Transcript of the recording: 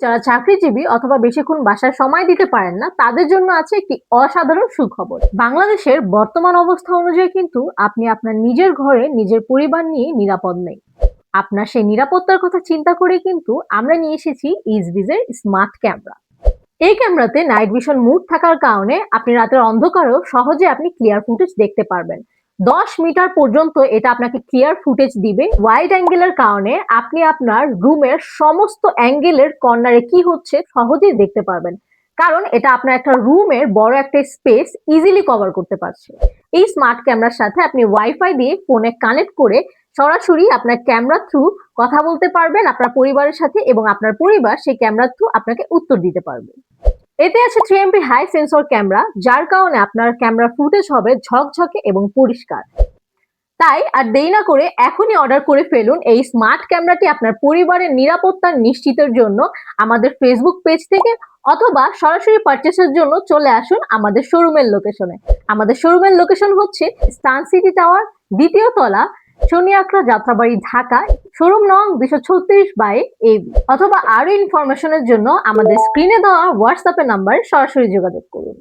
যারা চাকরিজীবী অথবা বেশিক্ষণ বাসায় সময় দিতে পারেন না তাদের জন্য আছে একটি অসাধারণ সুখবর। বাংলাদেশের বর্তমান অবস্থা অনুযায়ী কিন্তু আপনি আপনার নিজের ঘরে নিজের পরিবার নিয়ে নিরাপদ নেই। আপনার সেই নিরাপত্তার কথা চিন্তা করে কিন্তু আমরা নিয়ে এসেছি ইজভিজের স্মার্ট ক্যামেরা। এই ক্যামেরাতে নাইট ভিশন মুড থাকার কারণে আপনি রাতের অন্ধকারেও সহজে আপনি ক্লিয়ার ফুটেজ দেখতে পারবেন। 10 মিটার পর্যন্ত এটা আপনাকে ক্লিয়ার ফুটেজ দিবে। ওয়াইড অ্যাঙ্গেলের কারণে আপনি আপনার রুমের সমস্ত অ্যাঙ্গেলের কর্নারে কি হচ্ছে সহজেই দেখতে পারবেন, কারণ এটা আপনার একটা রুমের বড় একটা স্পেস ইজিলি কভার করতে পারছে। এই স্মার্ট ক্যামেরার সাথে আপনি ওয়াইফাই দিয়ে ফোনে কানেক্ট করে সরাসরি আপনার ক্যামেরা থ্রু কথা বলতে পারবেন আপনার পরিবারের সাথে, এবং আপনার পরিবার সেই ক্যামেরা থ্রু আপনাকে উত্তর দিতে পারবে। এতে আছে 3 MP হাই সেন্সর ক্যামেরা, যার কারণে আপনার ক্যামেরা ফুটেজ হবে ঝকঝকে এবং পরিষ্কার। তাই আর দেরি না করে এখনই অর্ডার করে ফেলুন এই স্মার্ট ক্যামেরাটি আপনার পরিবারের নিরাপত্তা নিশ্চিতের জন্য আমাদের ফেসবুক পেজ থেকে, অথবা সরাসরি পারচেসের জন্য চলে আসুন আমাদের শোরুমের লোকেশনে। আমাদের শোরুমের লোকেশন হচ্ছে স্টান সিটি টাওয়ার, দ্বিতীয় তলা, শনি আখড়া, যাত্রাবাড়ি, ঢাকা। শোরুম নং 236/AB। অথবা আরো ইনফরমেশনের জন্য আমাদের স্ক্রিনে দেওয়া হোয়াটসঅ্যাপের নাম্বারে সরাসরি যোগাযোগ করুন।